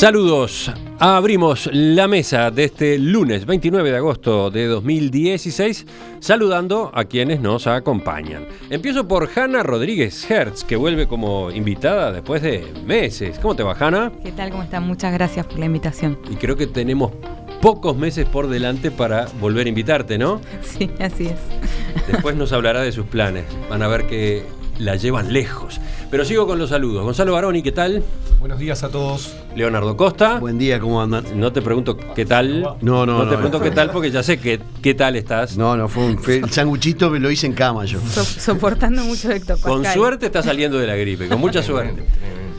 Saludos, abrimos la mesa de este lunes 29 de agosto de 2016, saludando a quienes nos acompañan. Empiezo por Hanna Rodríguez Hertz, que vuelve como invitada después de meses. ¿Cómo te va, Hanna? ¿Qué tal? ¿Cómo están? Muchas gracias por la invitación. Y creo que tenemos pocos meses por delante para volver a invitarte, ¿no? Sí, así es. Después nos hablará de sus planes. Van a ver que la llevan lejos. Pero sigo con los saludos. Gonzalo Baroni, ¿qué tal? Buenos días a todos. Leonardo Costa. Buen día, ¿cómo andan? No te pregunto qué tal. No te pregunto qué tal porque ya sé qué tal estás. El sanguchito me lo hice en cama yo. Soportando mucho Héctor Pascal. Con suerte está saliendo de la gripe, con mucha suerte.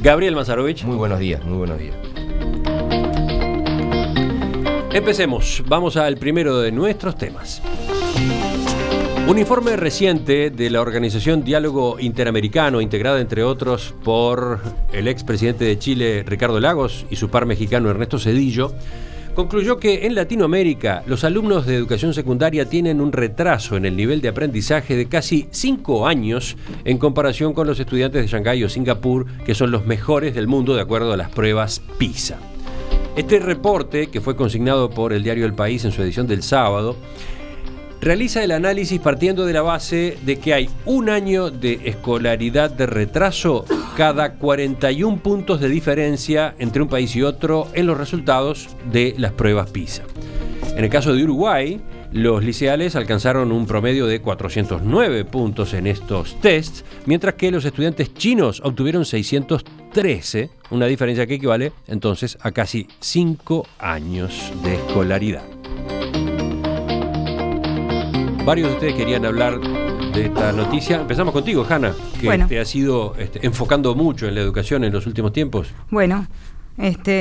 Gabriel Mazarovich. Muy buenos días, muy buenos días. Empecemos, vamos al primero de nuestros temas. Un informe reciente de la organización Diálogo Interamericano, integrada entre otros por el expresidente de Chile Ricardo Lagos y su par mexicano Ernesto Zedillo, concluyó que en Latinoamérica los alumnos de educación secundaria tienen un retraso en el nivel de aprendizaje de casi 5 años en comparación con los estudiantes de Shanghái o Singapur, que son los mejores del mundo de acuerdo a las pruebas PISA. Este reporte, que fue consignado por el diario El País en su edición del sábado, realiza el análisis partiendo de la base de que hay un año de escolaridad de retraso cada 41 puntos de diferencia entre un país y otro en los resultados de las pruebas PISA. En el caso de Uruguay, los liceales alcanzaron un promedio de 409 puntos en estos tests, mientras que los estudiantes chinos obtuvieron 613, una diferencia que equivale entonces a casi 5 años de escolaridad. Varios de ustedes querían hablar de esta noticia. Empezamos contigo, Hanna, que te has ido enfocando mucho en la educación en los últimos tiempos. Bueno,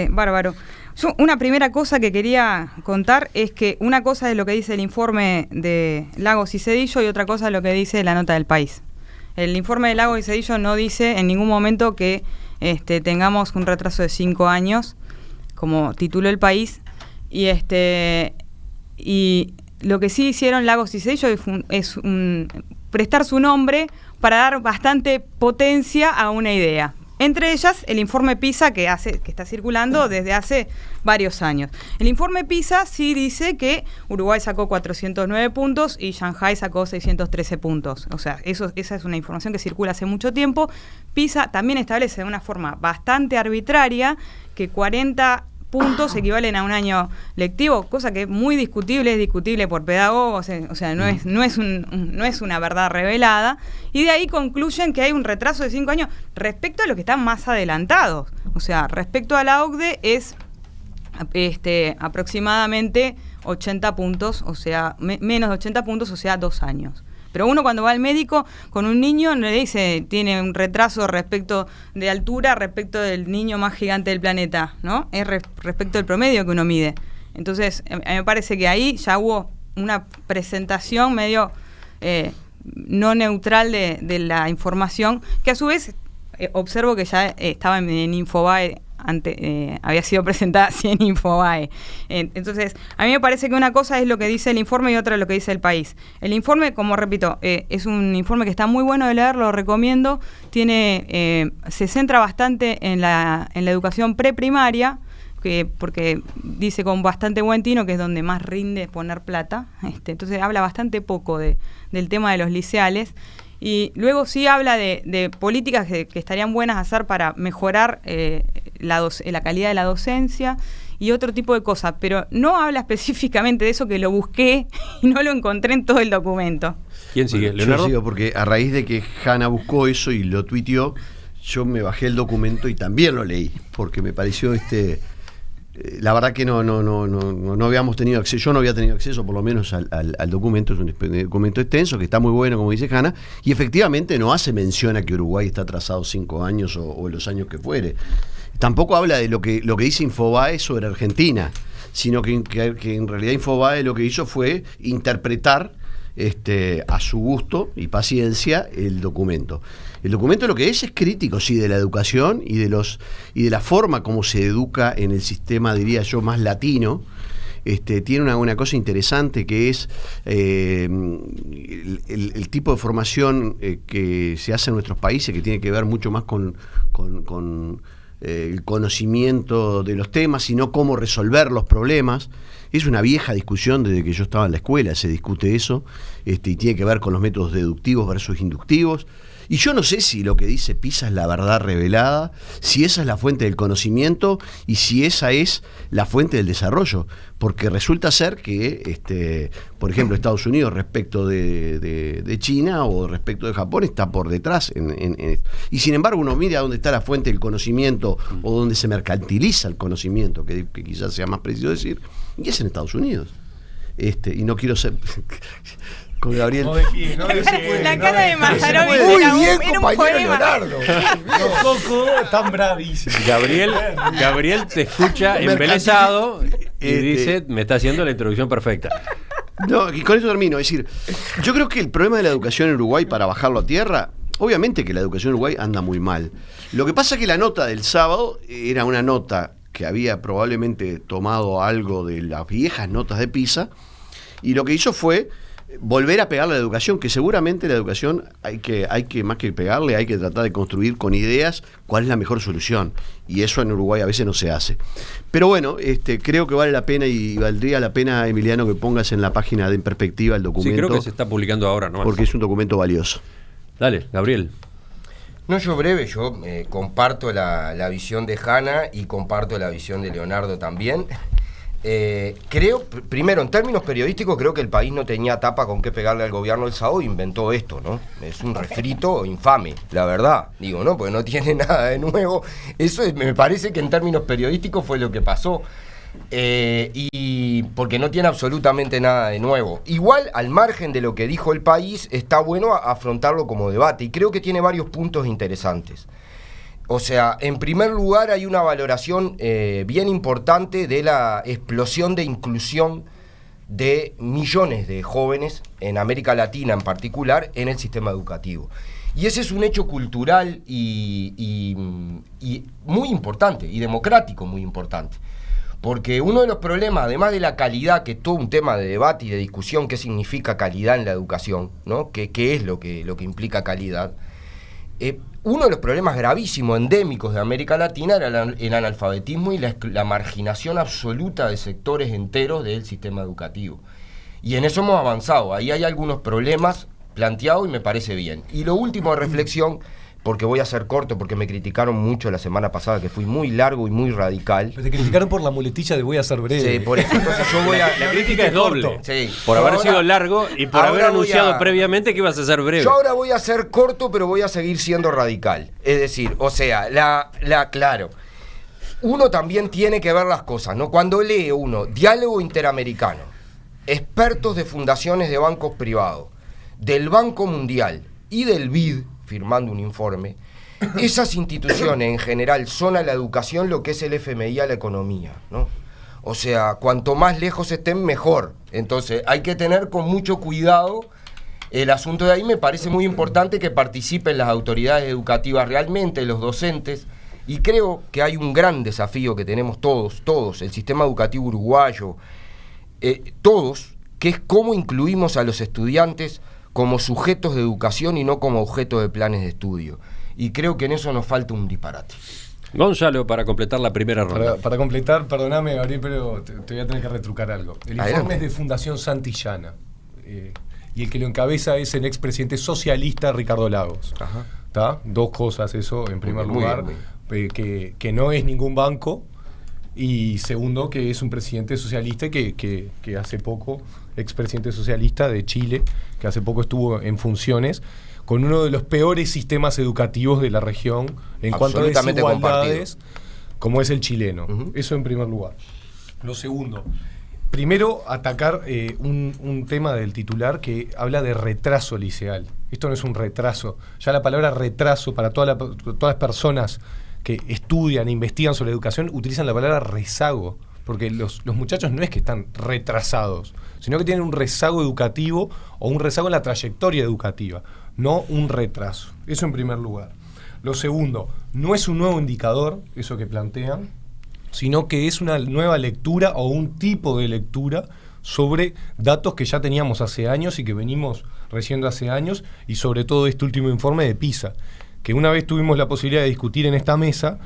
bárbaro. Yo, una primera cosa que quería contar es que una cosa es lo que dice el informe de Lagos y Zedillo y otra cosa es lo que dice la nota del País. El informe de Lagos y Zedillo no dice en ningún momento que tengamos un retraso de 5 años, como tituló el País, y lo que sí hicieron Lagos y Zedillo es prestar su nombre para dar bastante potencia a una idea. Entre ellas, el informe PISA que está circulando desde hace varios años. El informe PISA sí dice que Uruguay sacó 409 puntos y Shanghái sacó 613 puntos. O sea, esa es una información que circula hace mucho tiempo. PISA también establece de una forma bastante arbitraria que 40 puntos equivalen a un año lectivo, cosa que es muy discutible, es discutible por pedagogos, o sea, no es una verdad revelada, y de ahí concluyen que hay un retraso de 5 años respecto a los que están más adelantados. O sea, respecto a la OCDE es aproximadamente 80 puntos, o sea, menos de 80 puntos, o sea, 2 años. Pero uno cuando va al médico con un niño no le dice tiene un retraso respecto de altura respecto del niño más gigante del planeta, ¿no? Es respecto del promedio que uno mide. Entonces, me parece que ahí ya hubo una presentación medio no neutral de la información, que a su vez observo que ya estaba en Infobae. Había sido presentada así en Infobae. Entonces, a mí me parece que una cosa es lo que dice el informe y otra es lo que dice el País. El informe, como repito, es un informe que está muy bueno de leer, lo recomiendo. Se centra bastante en la educación preprimaria, porque dice con bastante buen tino que es donde más rinde poner plata. Entonces, habla bastante poco del tema de los liceales. Y luego sí habla de políticas que estarían buenas a hacer para mejorar la calidad de la docencia y otro tipo de cosas, pero no habla específicamente de eso, que lo busqué y no lo encontré en todo el documento. ¿Quién sigue? ¿Leonardo? Yo sigo porque a raíz de que Hanna buscó eso y lo tuiteó, yo me bajé el documento y también lo leí, porque me pareció la verdad que no habíamos tenido acceso, yo no había tenido acceso por lo menos al documento. Es un documento extenso que está muy bueno, como dice Hanna, y efectivamente no hace mención a que Uruguay está atrasado 5 años o los años que fuere. Tampoco habla de lo que dice Infobae sobre Argentina, sino que en realidad Infobae lo que hizo fue interpretar a su gusto y paciencia el documento. El documento lo que es crítico, sí, de la educación y de la forma como se educa en el sistema, diría yo, más latino. Tiene una cosa interesante que es el tipo de formación que se hace en nuestros países, que tiene que ver mucho más con el conocimiento de los temas, sino cómo resolver los problemas. Es una vieja discusión desde que yo estaba en la escuela, se discute eso, y tiene que ver con los métodos deductivos versus inductivos. Y yo no sé si lo que dice PISA es la verdad revelada, si esa es la fuente del conocimiento y si esa es la fuente del desarrollo. Porque resulta ser que, por ejemplo, Estados Unidos respecto de China o respecto de Japón está por detrás. Y sin embargo uno mira dónde está la fuente del conocimiento o dónde se mercantiliza el conocimiento, que quizás sea más preciso decir, y es en Estados Unidos. Y no quiero ser... con Gabriel. La cara de Mazarovi era un poema. Los Coco están bravísimos. Gabriel te escucha embelesado y dice, me está haciendo la introducción perfecta. No, y con eso termino. Es decir, yo creo que el problema de la educación en Uruguay, para bajarlo a tierra, obviamente que la educación en Uruguay anda muy mal. Lo que pasa es que la nota del sábado era una nota que había probablemente tomado algo de las viejas notas de PISA, y lo que hizo fue volver a pegarle a la educación, que seguramente la educación hay que más que pegarle, hay que tratar de construir con ideas cuál es la mejor solución, y eso en Uruguay a veces no se hace. Pero bueno, creo que vale la pena y valdría la pena, Emiliano, que pongas en la página de En Perspectiva el documento. Sí, creo que se está publicando ahora, ¿no? Porque es un documento valioso. Dale, Gabriel. No, yo breve, yo comparto la visión de Hanna y comparto la visión de Leonardo también. Creo, primero, en términos periodísticos, creo que el país no tenía tapa con qué pegarle al gobierno el sábado, inventó esto, ¿no? Es un refrito infame, la verdad, digo, ¿no? Porque no tiene nada de nuevo. Eso me parece que en términos periodísticos fue lo que pasó. Y porque no tiene absolutamente nada de nuevo. Igual, al margen de lo que dijo el país, está bueno afrontarlo como debate, y creo que tiene varios puntos interesantes. O sea, en primer lugar hay una valoración bien importante de la explosión de inclusión de millones de jóvenes, en América Latina en particular, en el sistema educativo. Y ese es un hecho cultural y muy importante, y democrático muy importante. Porque uno de los problemas, además de la calidad, que es todo un tema de debate y de discusión, qué significa calidad en la educación, ¿no? ¿Qué es lo que implica calidad? Uno de los problemas gravísimos, endémicos de América Latina era el analfabetismo y la marginación absoluta de sectores enteros del sistema educativo. Y en eso hemos avanzado. Ahí hay algunos problemas planteados y me parece bien. Y lo último de reflexión, porque voy a ser corto, porque me criticaron mucho la semana pasada, que fui muy largo y muy radical. Pero te criticaron por la muletilla de voy a ser breve. Sí, por eso. Entonces yo voy a... La crítica es doble. Sí. Por haber sido largo y por haber anunciado previamente que ibas a ser breve. Yo ahora voy a ser corto, pero voy a seguir siendo radical. Es decir, o sea, claro, uno también tiene que ver las cosas, ¿no? Cuando lee uno Diálogo Interamericano, expertos de fundaciones de bancos privados, del Banco Mundial y del BID, firmando un informe, esas instituciones en general son a la educación lo que es el FMI a la economía, ¿no? O sea, cuanto más lejos estén, mejor. Entonces, hay que tener con mucho cuidado el asunto de ahí. Me parece muy importante que participen las autoridades educativas realmente, los docentes, y creo que hay un gran desafío que tenemos todos, el sistema educativo uruguayo, todos, que es cómo incluimos a los estudiantes como sujetos de educación y no como objetos de planes de estudio. Y creo que en eso nos falta un disparate. Gonzalo, para completar la primera ronda. Para completar, perdóname, Gabriel, pero te voy a tener que retrucar algo. El informe es de Fundación Santillana, y el que lo encabeza es el expresidente socialista Ricardo Lagos. ¿Tá? Dos cosas eso, en primer lugar, que no es ningún banco, y segundo, que es un presidente socialista que hace poco, expresidente socialista de Chile, que hace poco estuvo en funciones, con uno de los peores sistemas educativos de la región en cuanto a desigualdades, como es el chileno. Eso en primer lugar. Lo segundo, primero atacar un tema del titular que habla de retraso liceal. Esto no es un retraso. Ya la palabra retraso para todas las personas que estudian e investigan sobre educación utilizan la palabra rezago, porque los muchachos no es que están retrasados, sino que tienen un rezago educativo o un rezago en la trayectoria educativa, no un retraso. Eso en primer lugar. Lo segundo, no es un nuevo indicador, eso que plantean, sino que es una nueva lectura o un tipo de lectura sobre datos que ya teníamos hace años y que venimos recibiendo hace años, y sobre todo este último informe de PISA, que una vez tuvimos la posibilidad de discutir en esta mesa,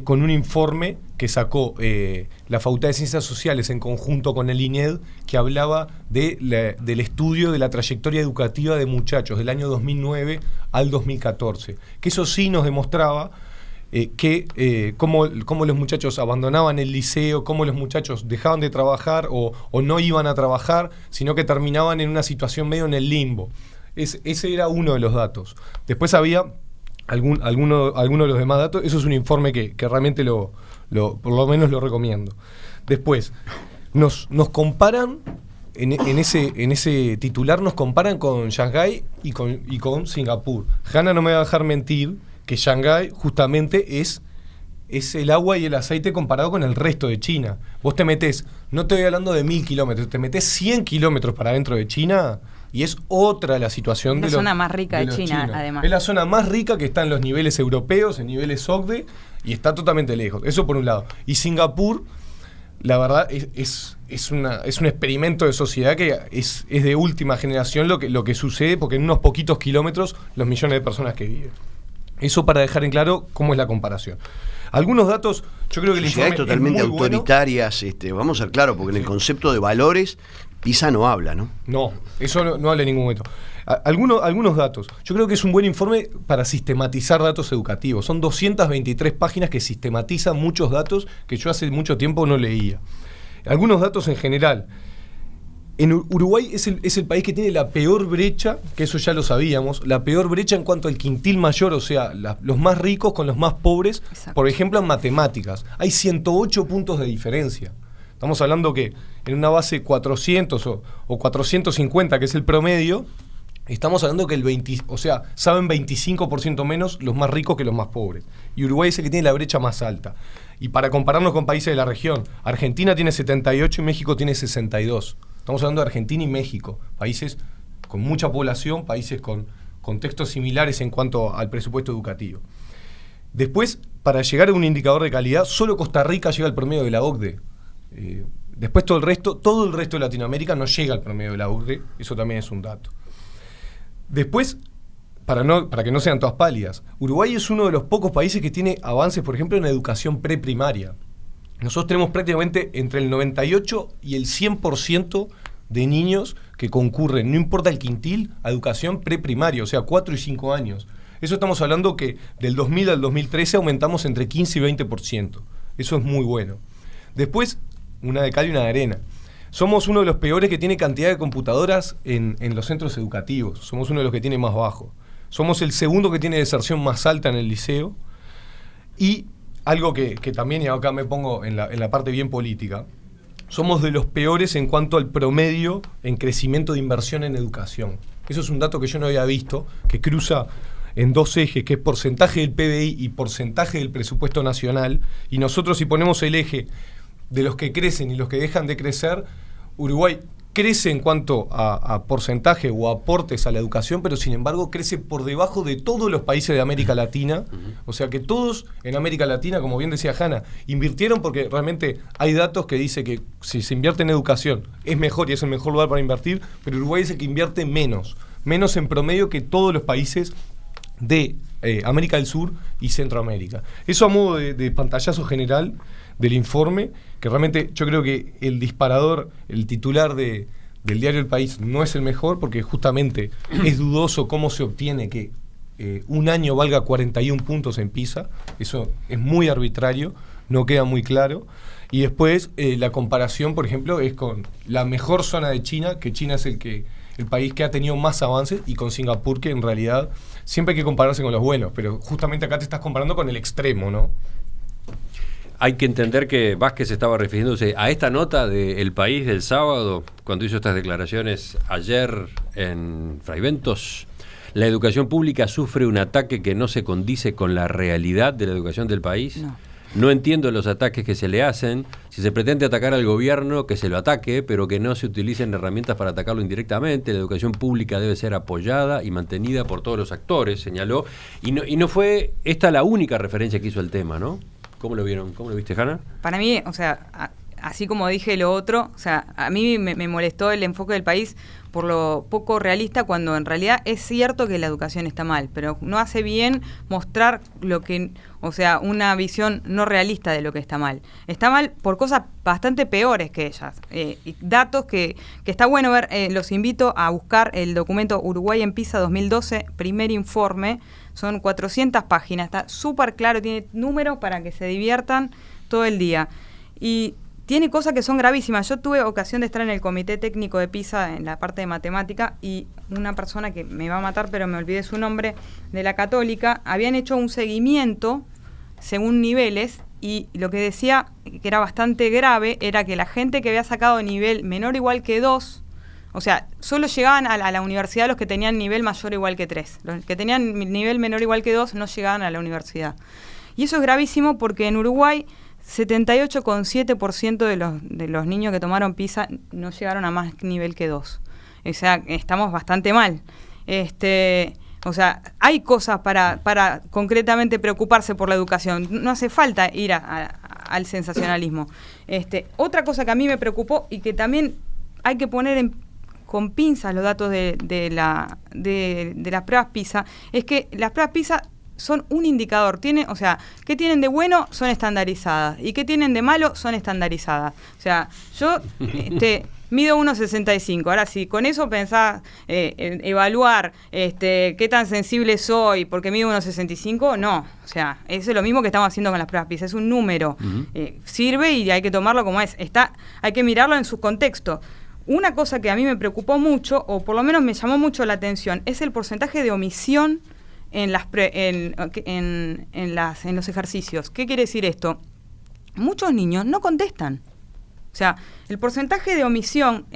con un informe que sacó la Facultad de Ciencias Sociales en conjunto con el INED, que hablaba del estudio de la trayectoria educativa de muchachos del año 2009 al 2014, que eso sí nos demostraba cómo los muchachos abandonaban el liceo, cómo los muchachos dejaban de trabajar o no iban a trabajar, sino que terminaban en una situación medio en el limbo. Ese era uno de los datos. Después había alguno de los demás datos. Eso es un informe que realmente por lo menos lo recomiendo. Después, nos comparan, en ese titular nos comparan con Shanghái y con Singapur. Hanna no me va a dejar mentir que Shanghái justamente es el agua y el aceite comparado con el resto de China. Vos te metés, no te estoy hablando de 1000 kilómetros, te metés 100 kilómetros para adentro de China y es otra la situación la zona más rica de China, además. Es la zona más rica que está en los niveles europeos, en niveles OCDE, y está totalmente lejos. Eso por un lado. Y Singapur, la verdad, es un experimento de sociedad que es de última generación lo que sucede, porque en unos poquitos kilómetros los millones de personas que viven. Eso para dejar en claro cómo es la comparación. Algunos datos, yo creo que el informe es totalmente muy autoritarias, bueno. Vamos a ser claros, porque en el concepto de valores, PISA no habla, ¿no? No, eso no habla en ningún momento. Algunos datos. Yo creo que es un buen informe para sistematizar datos educativos. Son 223 páginas que sistematizan muchos datos que yo hace mucho tiempo no leía. Algunos datos en general. En Uruguay es el país que tiene la peor brecha, que eso ya lo sabíamos, la peor brecha en cuanto al quintil mayor, o sea, los más ricos con los más pobres. Exacto. Por ejemplo, en matemáticas. Hay 108 puntos de diferencia. Estamos hablando que en una base 400 o 450, que es el promedio, estamos hablando que saben 25% menos los más ricos que los más pobres. Y Uruguay es el que tiene la brecha más alta. Y para compararnos con países de la región, Argentina tiene 78 y México tiene 62. Estamos hablando de Argentina y México, países con mucha población, países con contextos similares en cuanto al presupuesto educativo. Después, para llegar a un indicador de calidad, solo Costa Rica llega al promedio de la OCDE. Después todo el resto de Latinoamérica no llega al promedio de la OCDE, eso también es un dato. Después, para que no sean todas pálidas, Uruguay es uno de los pocos países que tiene avances, por ejemplo, en educación preprimaria. Nosotros tenemos prácticamente entre el 98 y el 100% de niños que concurren, no importa el quintil, a educación preprimaria, o sea, 4 y 5 años. Eso estamos hablando que del 2000 al 2013 aumentamos entre 15 y 20%. Eso es muy bueno. Después, una de cal y una de arena. Somos uno de los peores que tiene cantidad de computadoras en los centros educativos. Somos uno de los que tiene más bajo. Somos el segundo que tiene deserción más alta en el liceo. Y algo que también, y acá me pongo en la parte bien política, somos de los peores en cuanto al promedio en crecimiento de inversión en educación. Eso es un dato que yo no había visto, que cruza en dos ejes, que es porcentaje del PBI y porcentaje del presupuesto nacional. Y nosotros, si ponemos el eje de los que crecen y los que dejan de crecer, Uruguay crece en cuanto a porcentaje o aportes a la educación, pero sin embargo crece por debajo de todos los países de América Latina. O sea que todos en América Latina, como bien decía Hanna, invirtieron, porque realmente hay datos que dicen que si se invierte en educación es mejor y es el mejor lugar para invertir, pero Uruguay es el que invierte menos en promedio que todos los países de América del Sur y Centroamérica. Eso a modo de pantallazo general del informe, que realmente yo creo que el disparador, el titular del diario El País no es el mejor, porque justamente es dudoso cómo se obtiene que un año valga 41 puntos en PISA. Eso es muy arbitrario, no queda muy claro. Y después la comparación, por ejemplo, es con la mejor zona de China, que China es el país que ha tenido más avances, y con Singapur, que en realidad siempre hay que compararse con los buenos, pero justamente acá te estás comparando con el extremo, ¿no? Hay que entender que Vázquez estaba refiriéndose a esta nota de El País del sábado, cuando hizo estas declaraciones ayer en Fraiventos. La educación pública sufre un ataque que no se condice con la realidad de la educación del país. No entiendo los ataques que se le hacen. Si se pretende atacar al gobierno, que se lo ataque, pero que no se utilicen herramientas para atacarlo indirectamente. La educación pública debe ser apoyada y mantenida por todos los actores, señaló. Y no fue esta la única referencia que hizo al tema, ¿no? ¿Cómo lo vieron? ¿Cómo lo viste, Hanna? Para mí, o sea, así como dije lo otro, o sea, a mí me molestó el enfoque del país por lo poco realista, cuando en realidad es cierto que la educación está mal, pero no hace bien mostrar una visión no realista de lo que está mal. Está mal por cosas bastante peores que ellas. Y datos que está bueno ver, los invito a buscar el documento Uruguay en PISA 2012, primer informe, son 400 páginas, está súper claro, tiene números para que se diviertan todo el día. Y tiene cosas que son gravísimas. Yo tuve ocasión de estar en el comité técnico de PISA en la parte de matemática, y una persona que me va a matar, pero me olvidé su nombre, de la Católica, habían hecho un seguimiento según niveles, y lo que decía que era bastante grave era que la gente que había sacado nivel menor o igual que 2, o sea, solo llegaban a la universidad los que tenían nivel mayor o igual que 3. Los que tenían nivel menor o igual que 2 no llegaban a la universidad. Y eso es gravísimo porque en Uruguay 78,7% de los niños que tomaron PISA no llegaron a más nivel que 2. O sea, estamos bastante mal. O sea, hay cosas para concretamente preocuparse por la educación. No hace falta ir al sensacionalismo. Otra cosa que a mí me preocupó, y que también hay que poner con pinzas los datos de las pruebas PISA, es que las pruebas PISA son un indicador. O sea, ¿qué tienen de bueno? Son estandarizadas. ¿Y qué tienen de malo? Son estandarizadas. O sea, yo mido 1,65. Ahora, si con eso pensás evaluar qué tan sensible soy porque mido 1,65, no. O sea, eso es lo mismo que estamos haciendo con las pruebas PISA. Es un número. Sirve y hay que tomarlo como es. Hay que mirarlo en su contexto. Una cosa que a mí me preocupó mucho, o por lo menos me llamó mucho la atención, es el porcentaje de omisión en los ejercicios. ¿Qué quiere decir esto? Muchos niños no contestan. O sea, el porcentaje de omisión,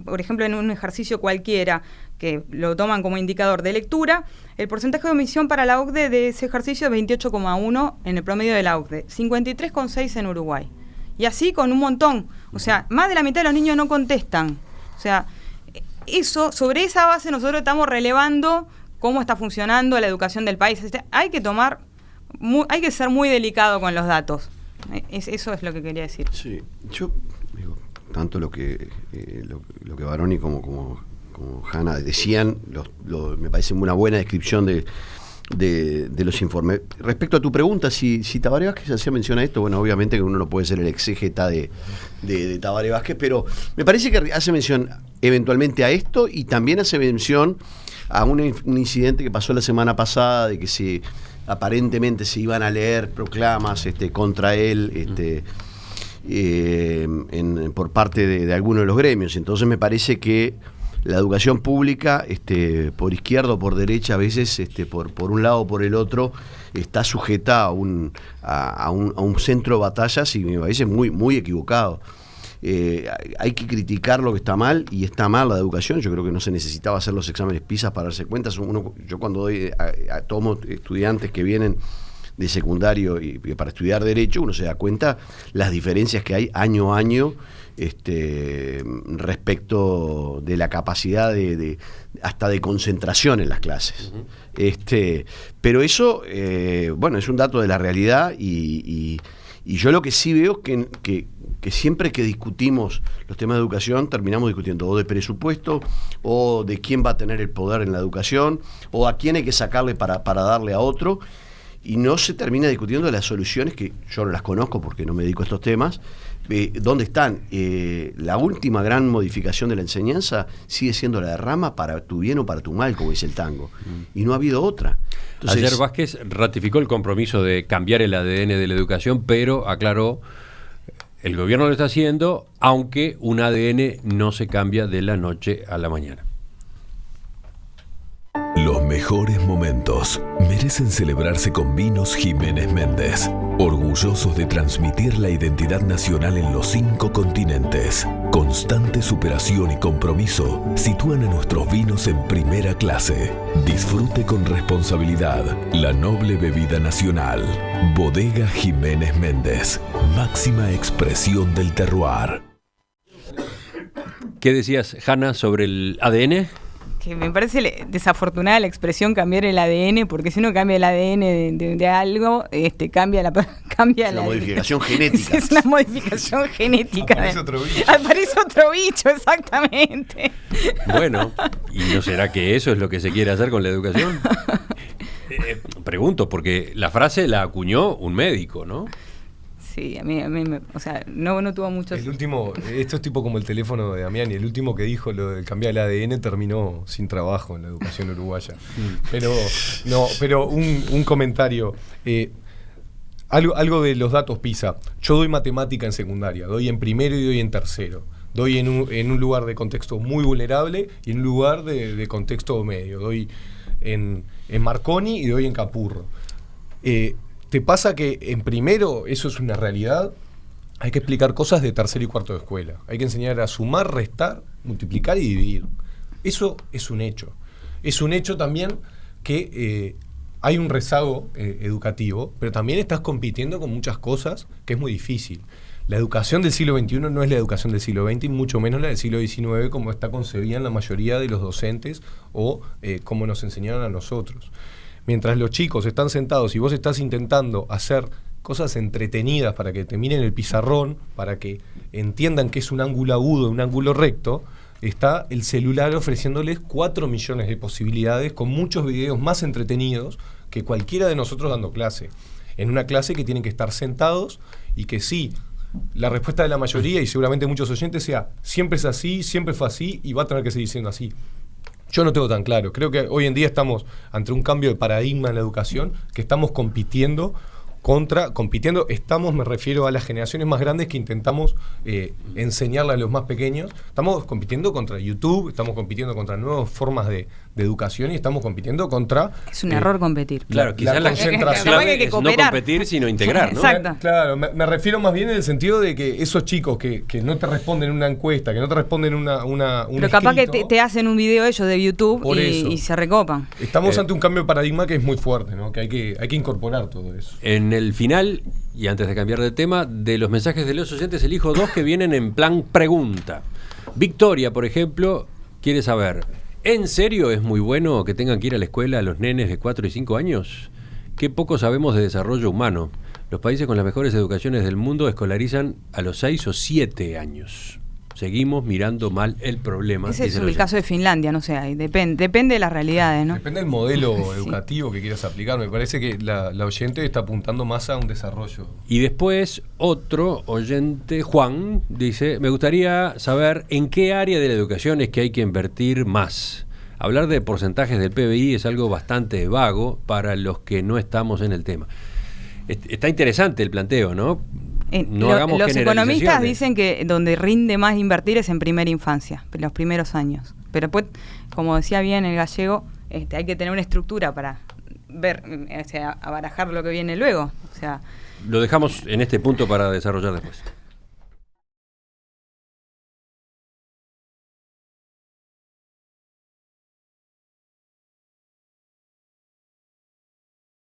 por ejemplo, en un ejercicio cualquiera, que lo toman como indicador de lectura, el porcentaje de omisión para la OCDE de ese ejercicio es 28,1 en el promedio de la OCDE, 53,6 en Uruguay. Y así con un montón. O sea, más de la mitad de los niños no contestan. O sea, sobre esa base nosotros estamos relevando cómo está funcionando la educación del país. Hay que ser muy delicado con los datos. Eso es lo que quería decir. Sí, yo digo, tanto lo que Baroni como Hanna decían, me parece una buena descripción de los informes. Respecto a tu pregunta, si Tabaré Vázquez hacía mención a esto, bueno, obviamente que uno no puede ser el exégeta de Tabaré Vázquez, pero me parece que hace mención eventualmente a esto, y también hace mención a un incidente que pasó la semana pasada, de que aparentemente se iban a leer proclamas contra él por parte de algunos de los gremios. Entonces me parece que la educación pública, por izquierda o por derecha, a veces por un lado o por el otro, está sujeta a un centro de batallas, y me parece muy, muy equivocado. Hay que criticar lo que está mal, y está mal la educación. Yo creo que no se necesitaba hacer los exámenes PISA para darse cuenta. Yo cuando tomo estudiantes que vienen de secundario y para estudiar Derecho, uno se da cuenta las diferencias que hay año a año respecto de la capacidad hasta de concentración en las clases. Pero eso, es un dato de la realidad, y yo lo que sí veo es que siempre que discutimos los temas de educación terminamos discutiendo o de presupuesto, o de quién va a tener el poder en la educación, o a quién hay que sacarle para darle a otro, y no se termina discutiendo las soluciones, que yo no las conozco porque no me dedico a estos temas. ¿Dónde están? La última gran modificación de la enseñanza sigue siendo la de rama para tu bien o para tu mal, como dice el tango, y no ha habido otra. Entonces, ayer Vázquez ratificó el compromiso de cambiar el ADN de la educación, pero aclaró, el gobierno lo está haciendo, aunque un ADN no se cambia de la noche a la mañana. Los mejores momentos merecen celebrarse con Vinos Jiménez Méndez, orgullosos de transmitir la identidad nacional en los 5 continentes. Constante superación y compromiso sitúan a nuestros vinos en primera clase. Disfrute con responsabilidad la noble bebida nacional. Bodega Jiménez Méndez, máxima expresión del terroir. ¿Qué decías, Hanna, sobre el ADN? que me parece desafortunada la expresión cambiar el ADN, porque si uno cambia el ADN de algo, cambia es una modificación genética. Es una modificación genética. Aparece otro bicho. Aparece otro bicho, exactamente. Bueno, ¿y no será que eso es lo que se quiere hacer con la educación? Pregunto, porque la frase la acuñó un médico, ¿no? Sí, a mí o sea, no tuvo mucho... El último, esto es tipo como el teléfono de Damián, y el último que dijo lo de cambiar el ADN terminó sin trabajo en la educación uruguaya. Pero un comentario. Algo de los datos PISA. Yo doy matemática en secundaria, doy en primero y doy en tercero. Doy en un lugar de contexto muy vulnerable y en un lugar de contexto medio. Doy en Marconi y doy en Capurro. ¿Te pasa que en primero eso es una realidad? Hay que explicar cosas de tercero y cuarto de escuela. Hay que enseñar a sumar, restar, multiplicar y dividir. Eso es un hecho. Es un hecho también que hay un rezago educativo, pero también estás compitiendo con muchas cosas que es muy difícil. La educación del siglo XXI no es la educación del siglo XX y mucho menos la del siglo XIX como está concebida en la mayoría de los docentes o como nos enseñaron a nosotros. Mientras los chicos están sentados y vos estás intentando hacer cosas entretenidas para que te miren el pizarrón, para que entiendan que es un ángulo agudo, un ángulo recto, está el celular ofreciéndoles 4 millones de posibilidades con muchos videos más entretenidos que cualquiera de nosotros dando clase. En una clase que tienen que estar sentados y que sí, la respuesta de la mayoría y seguramente muchos oyentes sea siempre es así, siempre fue así y va a tener que seguir siendo así. Yo no tengo tan claro. Creo que hoy en día estamos ante un cambio de paradigma en la educación, que estamos compitiendo, me refiero a las generaciones más grandes que intentamos enseñarle a los más pequeños. Estamos compitiendo contra YouTube, estamos compitiendo contra nuevas formas de educación y estamos compitiendo contra... Es un error competir. Claro, quizás la concentración es no competir, sino integrar, ¿no? Exacto. Claro, me refiero más bien en el sentido de que esos chicos que no te responden una encuesta, que no te responden un Pero capaz escrito, que te hacen un video ellos de YouTube y se recopan. Estamos ante un cambio de paradigma que es muy fuerte, ¿no? Que hay que incorporar todo eso. En el final, y antes de cambiar de tema, de los mensajes de los oyentes elijo 2 que vienen en plan pregunta. Victoria, por ejemplo, quiere saber, ¿en serio es muy bueno que tengan que ir a la escuela a los nenes de 4 y 5 años? Qué poco sabemos de desarrollo humano. Los países con las mejores educaciones del mundo escolarizan a los 6 o 7 años. Seguimos mirando mal el problema. Ese es el caso de Finlandia, no sé, depende de las realidades, ¿no? Depende del modelo educativo que quieras aplicar. Me parece que la oyente está apuntando más a un desarrollo. Y después otro oyente, Juan, dice, me gustaría saber en qué área de la educación es que hay que invertir más. Hablar de porcentajes del PBI es algo bastante vago para los que no estamos en el tema. Está interesante el planteo, ¿no? Los economistas dicen que donde rinde más invertir es en primera infancia, en los primeros años. Pero después, como decía bien el gallego, hay que tener una estructura para ver, o sea, abarajar lo que viene luego. O sea, lo dejamos en este punto para desarrollar después.